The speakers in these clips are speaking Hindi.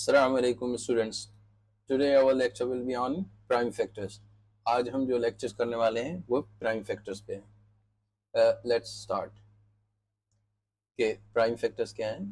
Assalamu alaikum students. Today our lecture will be on prime factors. आज हम जो lectures करने वाले हैं वो prime factors पे हैं. Let's start. कि prime factors क्या हैं?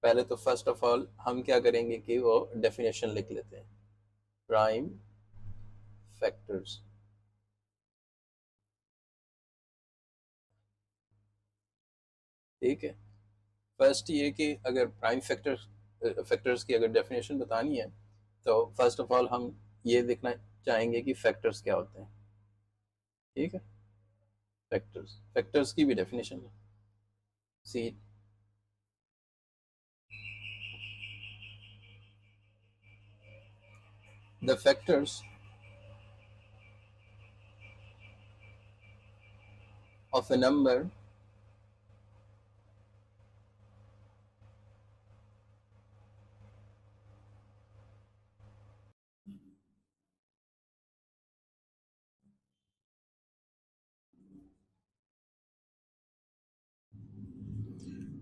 पहले तो first of all हम क्या करेंगे कि वो definition लिख लेते हैं. Prime factors. ठीक है. फर्स्ट ये कि अगर प्राइम फैक्टर्स की अगर डेफिनेशन बतानी है तो फर्स्ट ऑफ ऑल हम ये देखना चाहेंगे कि फैक्टर्स क्या होते हैं. ठीक है. फैक्टर्स की भी डेफिनेशन है. सी the factors of a number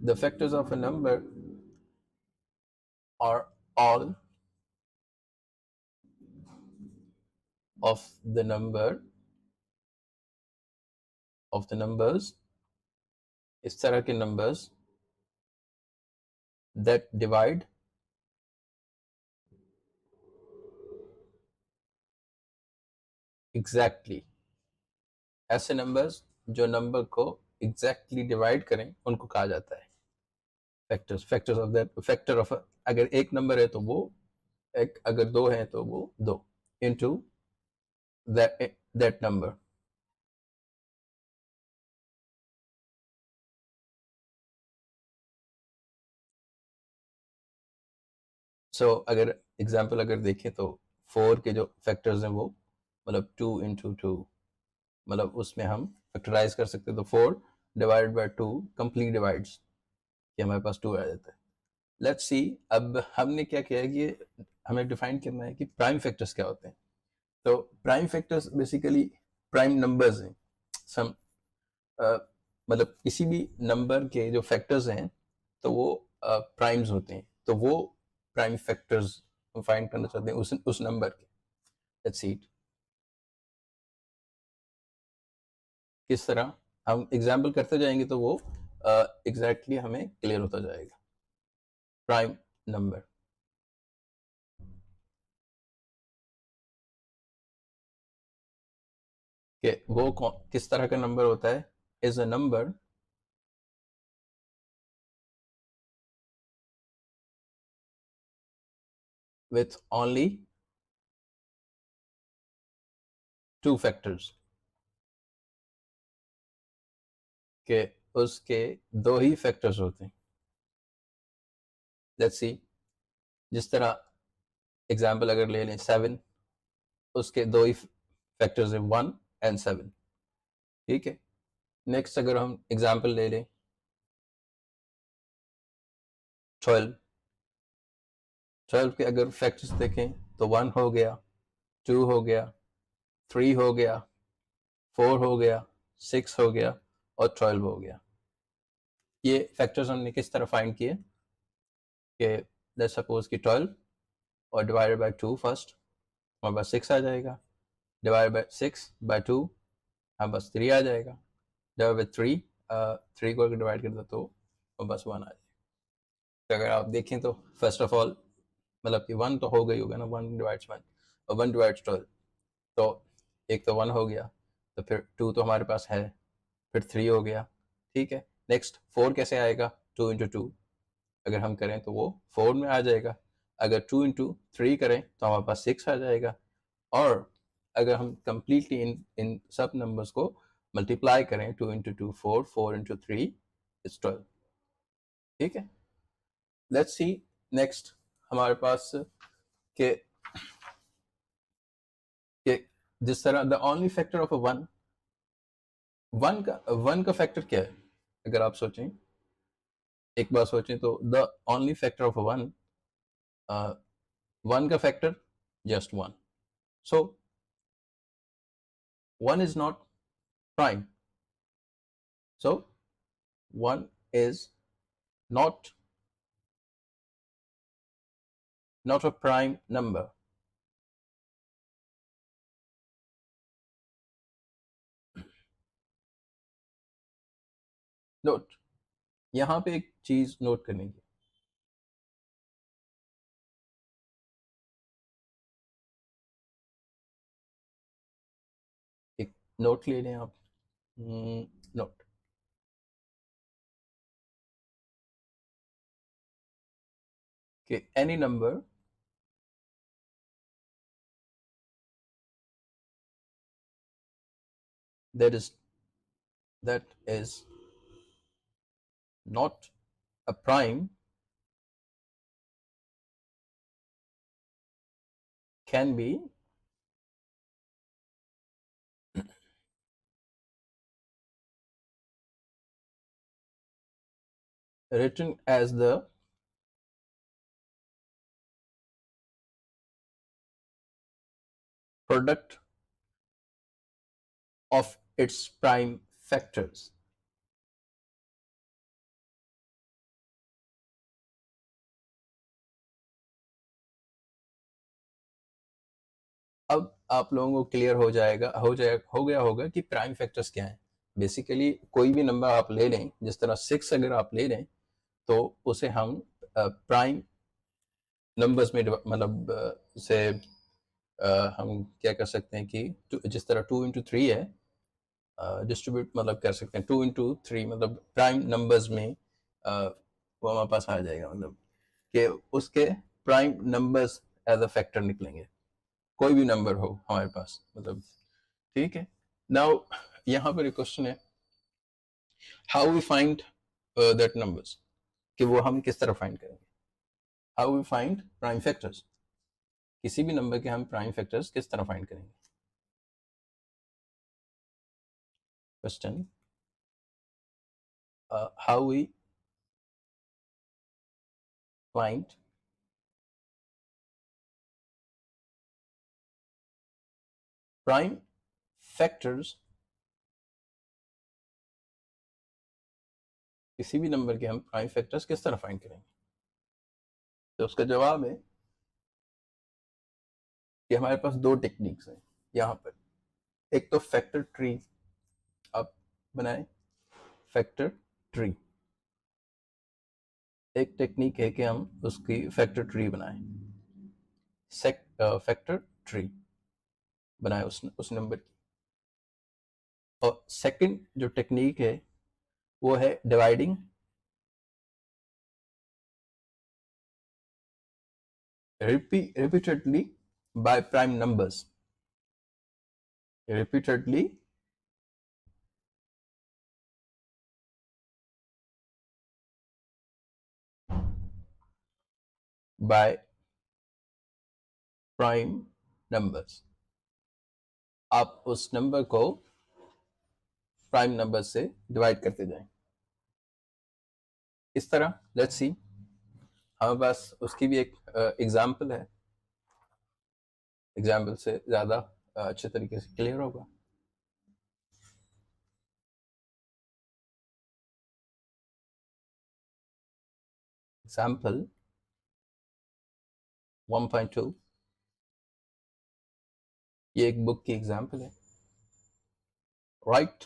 the factors of a number are all of the numbers इस तरह के numbers that divide exactly. ऐसे numbers जो number को exactly divide करें उनको कहा जाता है factors of that factor of अगर एक number है तो वो एक, अगर दो है तो वो दो into that number. सो अगर एग्जाम्पल अगर देखें तो 4 के जो फैक्टर्स हैं वो मतलब 2 इंटू टू मतलब उसमें हम फैक्टराइज कर सकते हैं तो 4 डिवाइडेड बाय 2 कंप्लीट डिवाइड्स कि हमारे पास 2 आ जाता है. लेट्स सी अब हमने क्या किया है कि हमें डिफाइन करना है कि प्राइम फैक्टर्स क्या होते हैं. तो prime factors basically prime numbers हैं. सम मतलब किसी भी नंबर के जो फैक्टर्स हैं तो वो प्राइम्स होते हैं. तो वो प्राइम फैक्टर्स हम फाइंड करना चाहते हैं उस नंबर के. लेट्स सी किस तरह हम एग्जाम्पल करते जाएंगे तो वो एग्जैक्टली हमें क्लियर होता जाएगा. प्राइम नंबर कि वो किस तरह का नंबर होता है. Is a number with only 2 factors के उसके 2 ही फैक्टर्स होते हैं. लेट्स सी जिस तरह एग्जाम्पल अगर ले लें 7 उसके 2 ही फैक्टर्स हैं 1 एंड 7. ठीक है. नेक्स्ट अगर हम एग्जाम्पल ले लें 12 के अगर फैक्टर्स देखें तो 1 हो गया, 2 हो गया, 3 हो गया, 4 हो गया, 6 हो गया और 12 हो गया. ये फैक्टर्स हमने किस तरह फाइंड किए कि लेट्स सपोज कि 12 और डिवाइडेड बाय 2 फर्स्ट हमारे पास 6 आ जाएगा, डिवाइडेड बाय 6 बाय 2 हमारे पास 3 आ जाएगा, डिवाइड बाय 3 को अगर डिवाइड कर दो तो हमारे पास 1 आ जाएगा. तो अगर आप देखें तो फर्स्ट ऑफ ऑल मतलब कि 1 तो हो गई होगा ना, 1 डिवाइड्स 1 और 1 डिवाइड्स 12. तो एक तो 1 हो गया, तो फिर 2 तो हमारे पास है, फिर 3 हो गया. ठीक है. नेक्स्ट 4 कैसे आएगा, 2 इंटू टू अगर हम करें तो वो 4 में आ जाएगा. अगर 2 इंटू थ्री करें तो हमारे पास 6 आ जाएगा. और अगर हम कंप्लीटली इन सब नंबर्स को मल्टीप्लाई करें 2 into two 4, 4 into three is 12. ठीक है. लेट्स सी नेक्स्ट हमारे पास के जिस तरह the only factor of one one का फैक्टर क्या है. अगर आप सोचें एक बार सोचें तो the only factor of one one का factor just one. So 1 is not prime. So 1 is not not a prime number. Note, यहां पे एक चीज नोट करने की, एक नोट ले लें आप, नोट, कि any number that is not a prime can be written as the product of its prime factors. अब आप लोगों को क्लियर हो गया होगा कि प्राइम फैक्टर्स क्या हैं। बेसिकली कोई भी नंबर आप ले लें, जिस तरह 6 अगर आप ले लें तो उसे हम प्राइम नंबर्स में मतलब से हम क्या कर सकते हैं कि जिस तरह 2 इंटू 3 है, डिस्ट्रीब्यूट मतलब कर सकते हैं 2 इंटू 3 मतलब प्राइम नंबर्स में वो हमारे पास आ जाएगा, मतलब कि उसके prime numbers as a factor निकलेंगे, कोई भी नंबर हो हमारे पास, मतलब ठीक है। नाउ यहाँ पर एक क्वेश्चन है, how we find that numbers, कि वो हम किस तरह फाइंड करेंगे। How we find prime factors, किसी भी नंबर के हम प्राइम फैक्टर्स किस तरह फाइंड करेंगे। Question, how we find prime factors, किसी भी नंबर के हम प्राइम फैक्टर्स किस तरह फाइंड करेंगे। तो उसका जवाब है कि हमारे पास दो टेक्निक्स हैं यहाँ पर। एक तो फैक्टर ट्री आप बनाएं, फैक्टर ट्री एक टेक्निक है कि हम उसकी फैक्टर ट्री बनाएं, फैक्टर ट्री बनाए उस नंबर की। और सेकंड जो टेक्निक है वो है dividing repeatedly by prime numbers, repeatedly by prime numbers। आप उस नंबर को प्राइम नंबर से डिवाइड करते जाएं इस तरह। लेट्स सी, हमारे पास उसकी भी एक एग्जाम्पल है, एग्जाम्पल से ज़्यादा अच्छे तरीके से क्लियर होगा। एग्जाम्पल 1.2, ये एक बुक की एग्जाम्पल है। राइट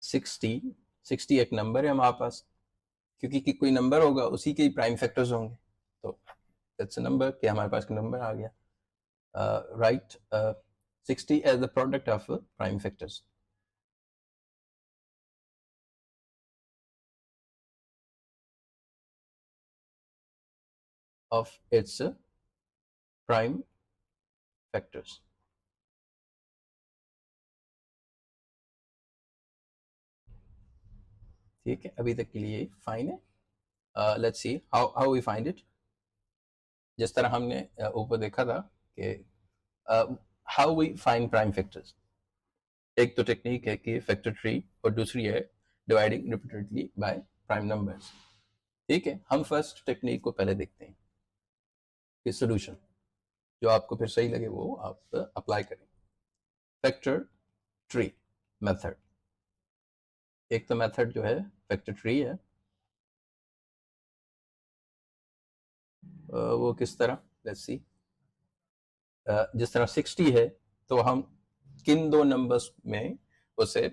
60 एक नंबर है हमारे पास, क्योंकि कि कोई नंबर होगा उसी के प्राइम फैक्टर्स होंगे, तो दैट्स अ नंबर कि हमारे पास नंबर आ गया। Right 60 as the product of prime factors. of its prime factors। ठीक है, अभी तक के लिए फाइन है। Let's see how we find it. जिस तरह हमने ऊपर देखा था कि how we find prime factors, एक तो टेक्निक है कि फैक्टर ट्री और दूसरी है dividing repeatedly by prime numbers. ठीक है, हम फर्स्ट टेक्निक को पहले देखते हैं कि सोल्यूशन जो आपको फिर सही लगे वो आप अप्लाई करें। फैक्टर ट्री मेथड, एक तो मेथड जो है फैक्टर ट्री है, वो किस तरह, लेट्स सी, जिस तरह 60 है तो हम किन दो नंबर्स में उसे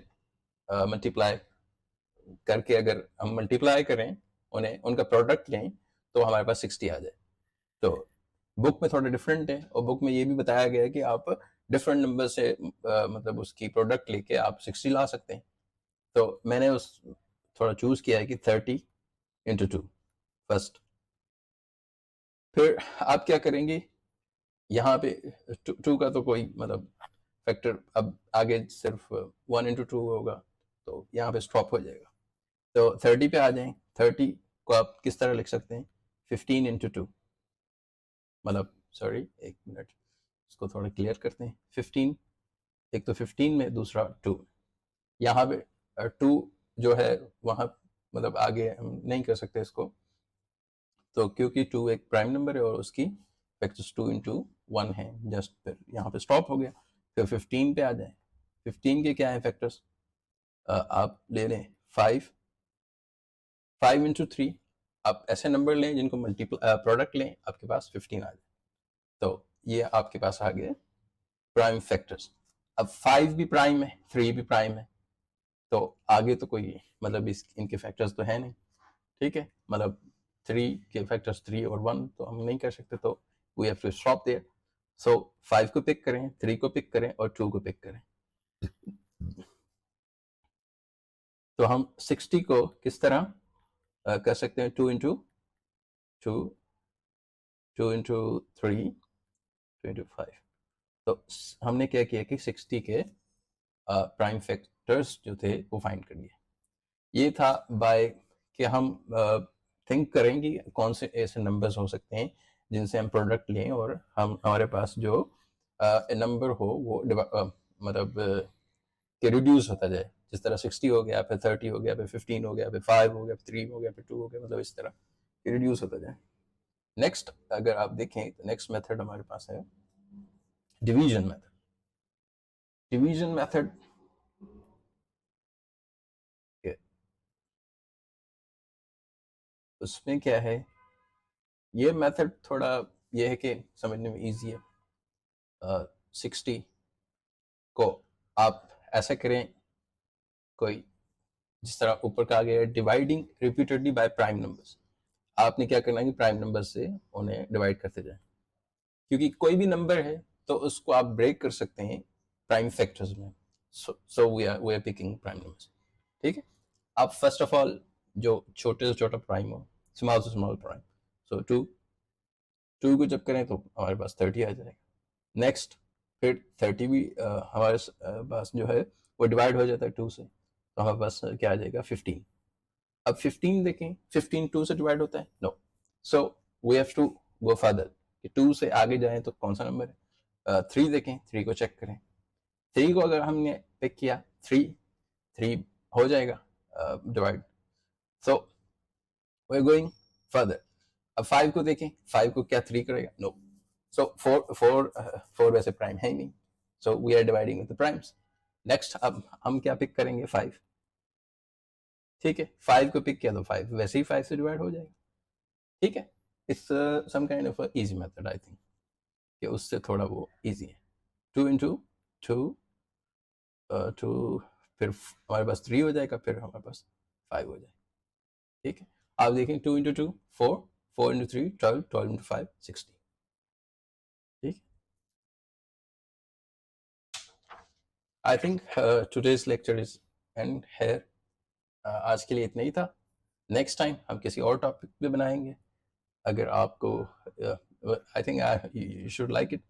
मल्टीप्लाई करके, अगर हम मल्टीप्लाई करें उन्हें, उनका प्रोडक्ट लें तो हमारे पास 60 आ जाए। तो बुक में थोड़ा डिफरेंट है, और बुक में ये भी बताया गया है कि आप डिफरेंट नंबर से मतलब उसकी प्रोडक्ट लेके आप 60 ला सकते हैं। तो मैंने उस थोड़ा चूज किया है कि 30 इंटू 2 फर्स्ट। फिर आप क्या करेंगे, यहाँ पे टू का तो कोई मतलब फैक्टर अब आगे सिर्फ 1 इंटू 2 होगा, तो यहाँ पे स्टॉप हो जाएगा। तो 30 पे आ जाएं। 30 को आप किस तरह लिख सकते हैं, 15 इंटू 2, मतलब सॉरी एक मिनट, इसको थोड़ा क्लियर करते हैं। 15, एक तो 15 में, दूसरा 2। यहाँ पे 2 जो है वहाँ मतलब आगे हम नहीं कर सकते इसको, तो क्योंकि 2 एक प्राइम नंबर है और उसकी फैक्टर्स 2 इंटू 1 है, जस्ट फिर यहाँ पे स्टॉप हो गया। फिर 15 पे आ जाए। 15 के क्या है फैक्टर्स, आप ले लें 5 इंटू 3। आप ऐसे नंबर लें जिनको मल्टीपल प्रोडक्ट लें, आपके पास 15 आ जाए। तो ये आपके पास आ गए प्राइम फैक्टर्स। अब 5 भी प्राइम है, 3 भी प्राइम है, तो आगे तो कोई मतलब इनके फैक्टर्स तो है नहीं, ठीक है। मतलब 3 के फैक्टर्स 3 और 1 तो हम नहीं कर सकते, तो we have to stop there. So 5 को पिक करें, 3 को पिक करें और 2 को पिक करें। तो हम 60 को किस तरह कर सकते हैं, 2 इंटू 2, 2 इंटू 3, 2 इंटू 5। तो हमने क्या किया कि 60 के प्राइम फैक्टर्स जो थे वो फाइंड कर लिए। ये था बाय कि हम थिंक करेंगे कौन से ऐसे नंबर्स हो सकते हैं जिनसे हम प्रोडक्ट लें और हम हमारे पास जो नंबर हो वो मतलब कि रिड्यूस होता जाए। जिस तरह 60 हो गया, फिर 30 हो गया, फिर 15 हो गया, फिर 5 हो गया, फिर 3 हो गया, फिर 2 हो गया, मतलब इस तरह रिड्यूस होता जाए। नेक्स्ट अगर आप देखें तो नेक्स्ट मेथड हमारे पास है डिवीजन मेथड। डिवीजन मेथड उसमें क्या है, ये मेथड थोड़ा ये है कि समझने में इजी है। 60 को आप ऐसा करें, कोई जिस तरह ऊपर कहा गया है dividing repeatedly by prime numbers. आपने क्या करना है कि प्राइम नंबर से उन्हें डिवाइड करते जाएं, क्योंकि कोई भी नंबर है तो उसको आप ब्रेक कर सकते हैं प्राइम फैक्टर्स में। So we are picking prime numbers, ठीक है। आप फर्स्ट ऑफ ऑल जो छोटे से छोटा प्राइम हो, स्मॉल से स्मॉल प्राइम, सो 2 को जब करें तो हमारे पास 30 आ जाएगा। नेक्स्ट फिर 30 भी हमारे पास जो है वो डिवाइड हो जाता है 2 से, तो हमारे पास क्या आ जाएगा 15। अब 15 देखें, 15 2 से डिवाइड होता है, no. So we have to go further कि 2 से आगे जाएं तो कौन सा नंबर है। 3 देखें, 3 को चेक करें। 3 को अगर हमने पिक किया, 3 हो जाएगा divide. So we are going further. अब 5 को देखें, 5 को क्या 3 करेगा, नो। सो 4 वैसे प्राइम है ही नहीं, so we are dividing with the primes. Next अब हम क्या पिक करेंगे, 5, ठीक है। 5 को पिक किया तो 5 वैसे ही 5 से डिवाइड हो जाएगा, ठीक है। It's some kind of easy method I think, कि उससे थोड़ा वो इजी है। 2 इंटू 2, 2 फिर हमारे पास 3 हो जाएगा, फिर हमारे पास 5 हो जाएगा, ठीक है। आप देखें 2 इंटू 2 4, 4 इंटू 3 12, 12 इंटू 5 60, ठीक। I think today's lecture is end here. आज के लिए इतना ही था। नेक्स्ट टाइम हम किसी और टॉपिक पे बनाएंगे। अगर आपको I think you should like it.